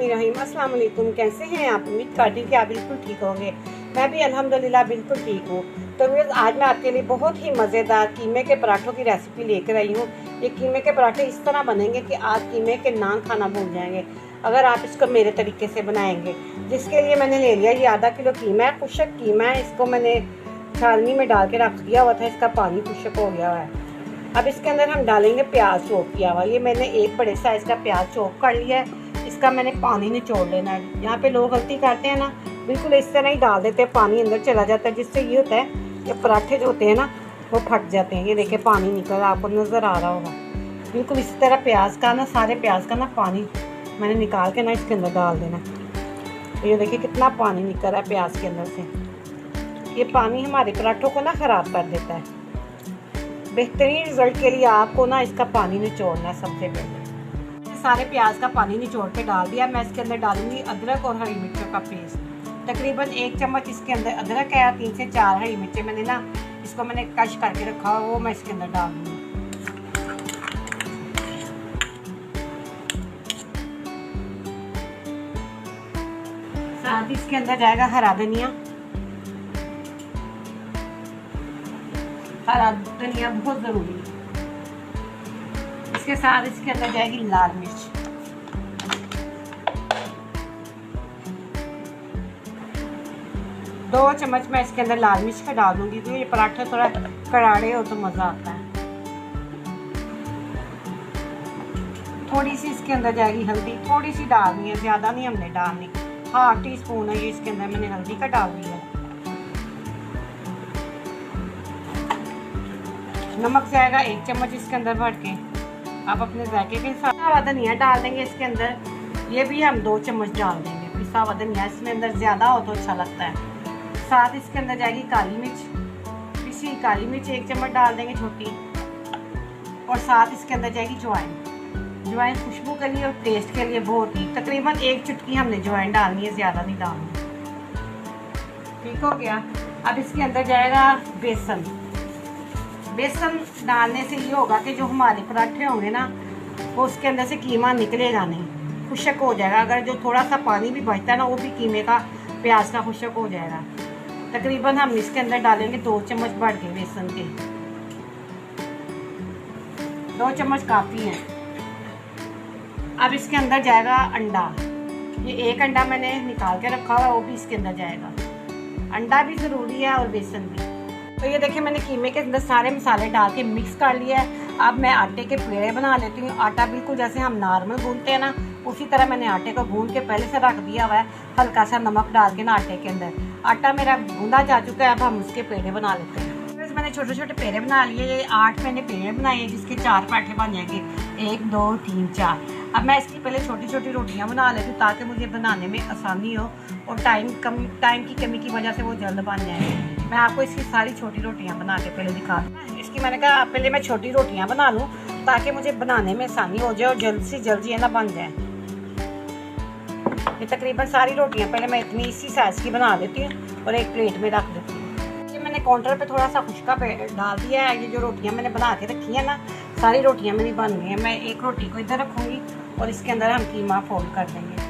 बिस्मिल्लाहिर्रहमानिर्रहीम। अस्सलाम वालेकुम। कैसे हैं आप? उम्मीद करती हूँ कि आप बिल्कुल ठीक होंगे। मैं भी अल्हम्दुलिल्लाह बिल्कुल ठीक हूँ। तो आज मैं आपके लिए बहुत ही मज़ेदार कीमे के पराठों की रेसिपी लेकर आई हूँ। ये कीमे के पराठे इस तरह बनेंगे कि आप कीमे के नाम खाना भूल जाएंगे अगर आप इसको मेरे तरीके से बनाएंगे। जिसके लिए मैंने ले लिया ये आधा किलो कीमा है, खुशक कीमा है। इसको मैंने छालनी में डाल के रख दिया हुआ था, इसका पानी खुशक हो गया हुआ है। अब इसके अंदर हम डालेंगे प्याज चॉप किया हुआ। ये मैंने एक बड़े साइज़ का प्याज चॉप कर लिया है। इसका मैंने पानी निचोड़ लेना है। यहाँ पे लोग गलती करते हैं ना, बिल्कुल इस तरह ही डाल देते हैं, पानी अंदर चला जाता है, जिससे ये होता है कि पराठे जो होते हैं ना वो फट जाते हैं। ये देखिए पानी निकल रहा, आपको नज़र आ रहा होगा। बिल्कुल इसी तरह प्याज का ना, सारे प्याज का ना पानी मैंने निकाल के ना इसके अंदर डाल देना। तो ये देखिए कितना पानी निकल रहा है प्याज के अंदर से। ये पानी हमारे पराठों को ना ख़राब कर देता है। बेहतरीन रिजल्ट के लिए आपको ना इसका पानी निचोड़ना है। सबसे पहले सारे प्याज का पानी निचोड़ के डाल दिया। मैं इसके अंदर डालूंगी अदरक और हरी मिर्चों का पेस्ट। तकरीबन 1 चम्मच इसके अंदर अदरक है, 3 से 4 हरी मिर्चें मैंने ना इसको मैंने कश करके रखा हुआ, वो मैं इसके अंदर डाल दूँगी। साथ ही इसके अंदर जाएगा हरा धनिया। हरा धनिया बहुत ज़रूरी है। इसके साथ इसके अंदर जाएगी लाल मिर्च। दो चम्मच मैं इसके अंदर लाल मिर्च का डाल दूंगी, तो ये पराठा थोड़ा करारे हो तो मज़ा आता है। थोड़ी सी इसके अंदर जाएगी हल्दी, थोड़ी सी डालनी है, ज़्यादा नहीं हमने डालनी। 1/2 टीस्पून है ये इसके अंदर मैंने हल्दी का डाल दिया है। नमक जाएगा 1 चम्मच इसके अंदर भर के, आप अपने जायके के हिसाब से। हरा धनिया डाल देंगे इसके अंदर, ये भी हम 2 चम्मच डाल देंगे। पिसा हुआ धनिया इसमें अंदर ज़्यादा हो तो अच्छा लगता है। साथ इसके अंदर जाएगी काली मिर्च, पिसी काली मिर्च 1 चम्मच डाल देंगे छोटी। और साथ इसके अंदर जाएगी ज्वाइन। ज्वाइन खुशबू के लिए और टेस्ट के लिए बहुत ही, तकरीबन 1 चुटकी हमने ज्वाइन डालनी है, ज़्यादा नहीं डालनी। ठीक हो गया। अब इसके अंदर जाएगा बेसन। बेसन डालने से ये होगा कि जो हमारे पराठे होंगे ना वो उसके अंदर से कीमा निकलेगा नहीं, खुशक हो जाएगा। अगर जो थोड़ा सा पानी भी बचता है ना वो भी कीमे का, प्याज का खुशक हो जाएगा। तकरीबन हम इसके अंदर डालेंगे 2 चम्मच बढ़ के बेसन के। 2 चम्मच काफ़ी हैं। अब इसके अंदर जाएगा अंडा। ये 1 अंडा मैंने निकाल के रखा हुआ है, वो भी इसके अंदर जाएगा। अंडा भी ज़रूरी है और बेसन भी। तो ये देखिए मैंने कीमे के अंदर सारे मसाले डाल के मिक्स कर लिया है। अब मैं आटे के पेड़े बना लेती हूँ। आटा बिल्कुल जैसे हम नॉर्मल गूंथते हैं ना, उसी तरह मैंने आटे को गूंथ के पहले से रख दिया हुआ है। हल्का सा नमक डाल के ना आटे के अंदर, आटा मेरा गूंदा जा चुका है। अब हम उसके पेड़े बना लेते हैं। मैंने छोटे छोटे पेड़े बना लिए। ये 8 मैंने पेड़े बनाए, जिसके 4 पराठे बन जाएंगे। 1 2 3 4। अब मैं इसकी पहले छोटी छोटी रोटियां बना लेती हूँ ताकि मुझे बनाने में आसानी हो और टाइम की कमी की वजह से वो जल्द बन जाएंगे। मैं आपको इसकी सारी छोटी रोटियां बना के पहले दिखा दूँ। इसकी मैंने कहा पहले मैं छोटी रोटियां बना लूँ ताकि मुझे बनाने में आसानी हो जाए और जल्द से जल्द ये ना बन जाए। ये तकरीबन सारी रोटियां पहले मैं इतनी इसी साइज़ की बना देती हूँ और एक प्लेट में रख देती हूँ। ये मैंने काउंटर पे थोड़ा सा खुशका डाल दिया है। ये जो रोटियां मैंने बना के रखी है ना, सारी रोटियां मेरी बन गई हैं। मैं एक रोटी को इधर रखूँगी और इसके अंदर हम कीमा फोल्ड कर देंगे।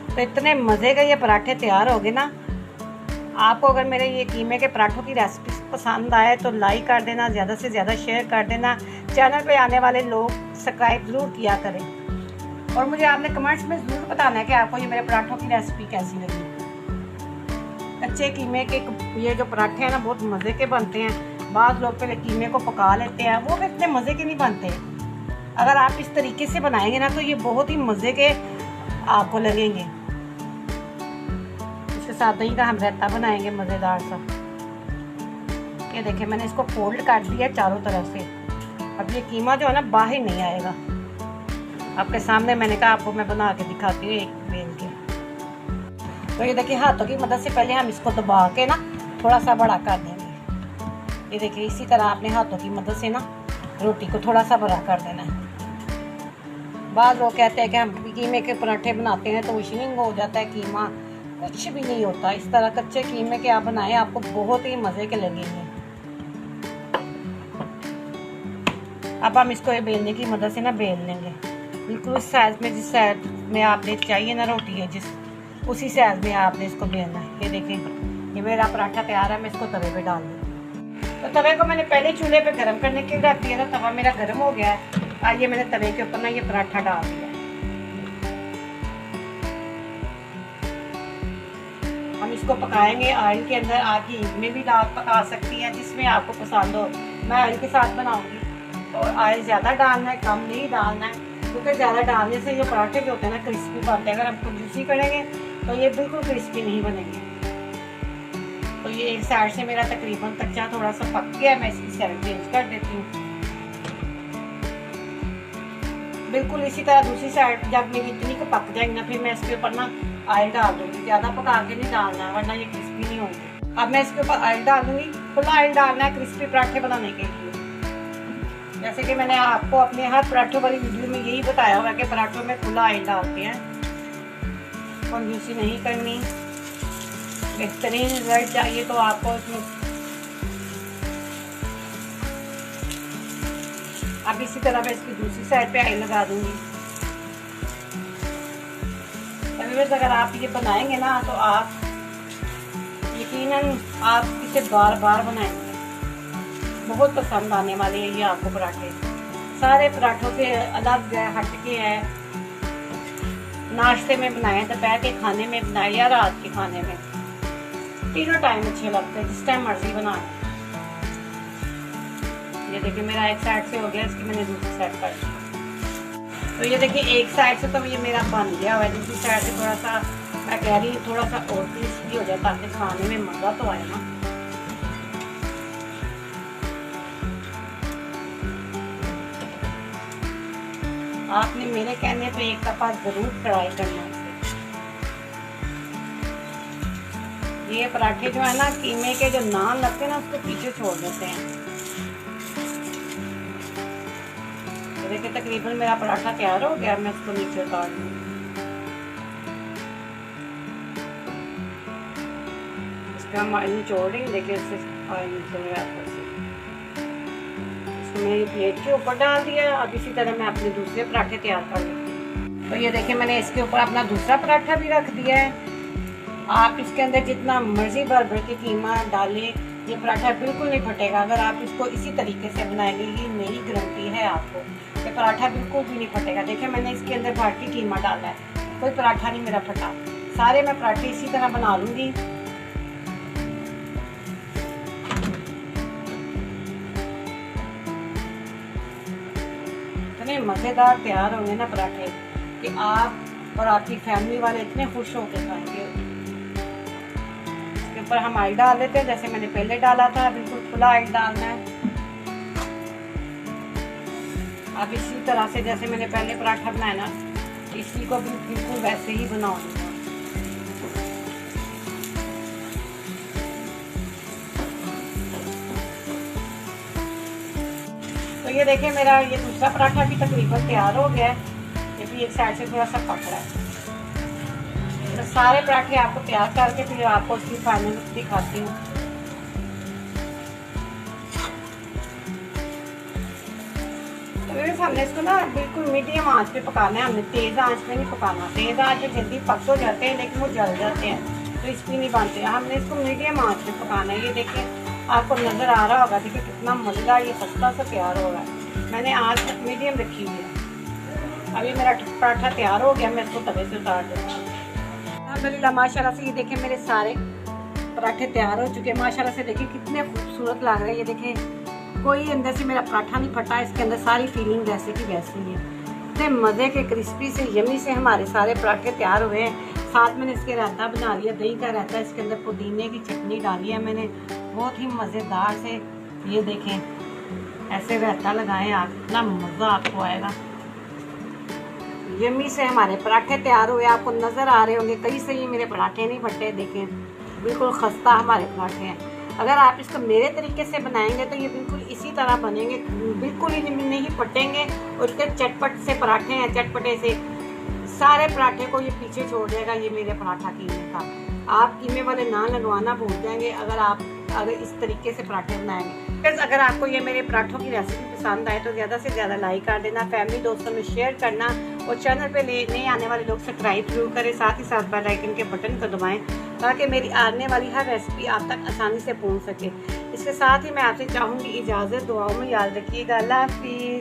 तो इतने मज़े के ये पराठे तैयार हो गए ना। आपको अगर मेरे ये कीमे के पराठों की रेसिपी पसंद आए तो लाइक कर देना, ज़्यादा से ज़्यादा शेयर कर देना। चैनल पे आने वाले लोग सब्सक्राइब ज़रूर किया करें और मुझे आपने कमेंट्स में ज़रूर बताना है कि आपको ये मेरे पराठों की रेसिपी कैसी लगी। कच्चे कीमे के ये जो पराठे हैं ना बहुत मज़े के बनते हैं। बाद लोग पहले कीमे को पका लेते हैं, वो भी इतने मज़े के नहीं बनते। अगर आप इस तरीके से बनाएंगे ना तो ये बहुत ही मज़े के आपको लगेंगे। इसके साथ दही का हम रायता बनाएंगे मज़ेदार सा। ये देखिए मैंने इसको फोल्ड कर दिया चारों तरफ से। अब ये कीमा जो है ना बाहर नहीं आएगा। आपके सामने मैंने कहा आपको मैं बना के दिखाती हूँ एक बेल के। तो ये देखिए हाथों की मदद से पहले हम इसको दबा के ना थोड़ा सा बड़ा कर देंगे। ये देखिए इसी तरह आपने हाथों की मदद से ना रोटी को थोड़ा सा बड़ा कर देना है। बाद लोग कहते हैं कि हम कीमे के पराठे बनाते हैं तो विशनिंग हो जाता है कीमा, कुछ भी नहीं होता। इस तरह कच्चे कीमे के आप बनाएं, आपको बहुत ही मज़े के लगेंगे। अब हम इसको ये बेलने की मदद से ना बेल लेंगे, बिल्कुल उस साइज़ में जिस साइज़ में आपने चाहिए ना रोटी है, जिस उसी साइज़ में आपने इसको बेलना है। ये देखें, ये मेरा पराठा तैयार है। मैं इसको तवे पे डाल दूँ। तो तवे को मैंने पहले चूल्हे पे गर्म करने के लिए रख दिया था। तवा मेरा गर्म हो गया है। आइए मैंने तवे के ऊपर ना ये पराठा डाल दिया है। हम इसको पकाएंगे ऑयल के अंदर। आप घी में भी दाल पका सकती हैं, जिसमें आपको पसंद हो। मैं ऑयल के साथ बनाऊंगी। और ऑयल ज़्यादा डालना है, कम नहीं डालना है, क्योंकि ज़्यादा डालने से जो पराठे जो होते हैं ना क्रिस्पी बनते हैं। अगर हम कंजूसी करेंगे तो ये बिल्कुल क्रिस्पी नहीं बनेंगे। तो ये एक साइड से मेरा तकरीबन कच्चा थोड़ा सा पक गया। मैं इसकी साइड चेंज कर देती हूँ। बिल्कुल इसी तरह दूसरी साइड जब मेरी इतनी को पक जाएगी ना, फिर मैं इसके ऊपर ना ऑयल डाल दूँगी। ज़्यादा पका के नहीं डालना है, वरना ये क्रिस्पी नहीं होंगे। अब मैं इसके ऊपर ऑयल डाल दूँगी। खुला ऑयल डालना है क्रिस्पी पराठे बनाने के लिए। जैसे कि मैंने आपको अपने हर पराठों वाली वीडियो में यही बताया हुआ है कि पराठों में खुला ऑयल डालते हैं। कंजूसी नहीं करनी। बेहतरीन रिजल्ट चाहिए तो आपको इसमें अब इसी तरह मैं इसकी दूसरी साइड पे ऑयल लगा दूंगी। अगर आप ये बनाएंगे ना तो आप यकीनन आप इसे बार बार बनाएंगे। बहुत पसंद आने वाले हैं ये आपको पराठे। सारे पराठों से अलग है, हटके है। नाश्ते में बनाए, दोपहर के खाने में बनाए या रात के खाने में, तीनों टाइम अच्छे लगते हैं, जिस टाइम मर्जी बनाए। ये देखिए मेरा एक साइड से हो गया, इसकी मैंने दूसरी साइड कर दी। तो ये देखिए एक साइड से तो ये मेरा बन गया हुआ है। दूसरी साइड से थोड़ा सा मैं कह रही हूँ थोड़ा सा और क्रिस्पी हो जाए, ताकि खाने में मज़ा तो आए ना। आपने मेरे कहने पे एक दफा जरूर ट्राई करना है। ये पराठे जो है ना, कीमे के जो नान लगते हैं ना, उसको पीछे छोड़ देते हैं। तो देखिए तकरीबन मेरा पराठा तैयार हो गया। मैं इसको नीचे उतार दूँ। इसका हम ऑयल निचोड़ देंगे। देखिए इससे ऑयल निकल रहा है। मैंने प्लेट के ऊपर डाल दिया। अब इसी तरह मैं अपने दूसरे पराठे तैयार कर लेती हूँ। तो ये देखिए मैंने इसके ऊपर अपना दूसरा पराठा भी रख दिया है। आप इसके अंदर जितना मर्जी भर भर के कीमा डालें, ये पराठा बिल्कुल नहीं फटेगा। अगर आप इसको इसी तरीके से बनाएंगे, ये मेरी गारंटी है आपको, ये पराठा बिल्कुल भी नहीं फटेगा। देखिए मैंने इसके अंदर भर के कीमा डाला है, कोई पराठा नहीं मेरा फटा। सारे मैं पराठे इसी तरह बना लूँगी। इतने मज़ेदार तैयार होंगे ना पराठे कि आप और आपकी फैमिली वाले इतने खुश होकर खाएंगे। इसके ऊपर हम ऑयल डाल लेते हैं, जैसे मैंने पहले डाला था। बिल्कुल खुला ऑयल डालना है। अब इसी तरह से जैसे मैंने पहले पराठा बनाया ना, इसी को भी बिल्कुल वैसे ही बनाऊंगा। तो ये देखिए मेरा ये दूसरा पराठा भी तकरीबन तैयार हो गया है। ये भी एक साइड से थोड़ा सा पक रहा है। तो सारे पराठे आपको तैयार करके फिर आपको उसकी फाइनल दिखाती हूँ। तो हमने इसको ना बिल्कुल मीडियम आंच पे पकाना है। हमने तेज़ आंच पे नहीं पकाना। तेज़ आंच पे जल्दी पक तो जाते हैं, लेकिन वो जल जाते हैं, तो इसकी नहीं बनते। हमने इसको मीडियम आंच पे पकाना है। ये देखिए आपको नज़र आ रहा होगा, देखिए कितना मज़ेदार ये खस्ता सा तैयार हो रहा है। मैंने आंच मीडियम रखी हुई है। अभी मेरा पराठा तैयार हो गया। मैं इसको तवे से उतार देती हूँ। अल्हम्दुलिल्लाह माशाल्लाह से ये देखिए मेरे सारे पराठे तैयार हो चुके हैं। माशाल्लाह से देखिए कितने खूबसूरत लग रहे हैं। ये देखिए कोई अंदर से मेरा पराठा नहीं फटा। इसके अंदर सारी फीलिंग वैसे की वैसी है। इतने मज़े के क्रिस्पी से यमी से हमारे सारे पराठे तैयार हुए हैं। साथ मैंने इसके रायता बना लिया, दही का रायता। इसके अंदर पुदीने की चटनी डाली है मैंने, बहुत ही मज़ेदार से। ये देखें ऐसे रायता लगाएं आप, इतना मज़ा आपको आएगा। यमी से हमारे पराठे तैयार हुए। आपको नज़र आ रहे होंगे कहीं से ये मेरे पराठे नहीं फटे। देखें बिल्कुल खस्ता हमारे पराठे हैं। अगर आप इसको मेरे तरीके से बनाएंगे तो ये बिल्कुल इसी तरह बनेंगे, बिल्कुल ही नहीं फटेंगे। और इसके चटपट से पराठे हैं, चटपटे से सारे पराठे को ये पीछे छोड़ देगा। ये मेरे पराठा कीमे का। आप कीमे वाले नान लगवाना भूल जाएंगे अगर आप अगर इस तरीके से पराठे बनाएंगे। फ्रेंड्स, अगर आपको ये मेरे पराठों की रेसिपी पसंद आए तो ज़्यादा से ज़्यादा लाइक कर देना, फैमिली दोस्तों में शेयर करना और चैनल पे नए आने वाले लोग सब्सक्राइब जरूर करें, साथ ही साथ बेल आइकन के बटन को दबाएं ताकि मेरी आने वाली हर रेसिपी आप तक आसानी से पहुंच सके। इसके साथ ही मैं आपसे चाहूँगी इजाज़त, दुआओं में याद रखिएगा। अल्लाह हाफिज़।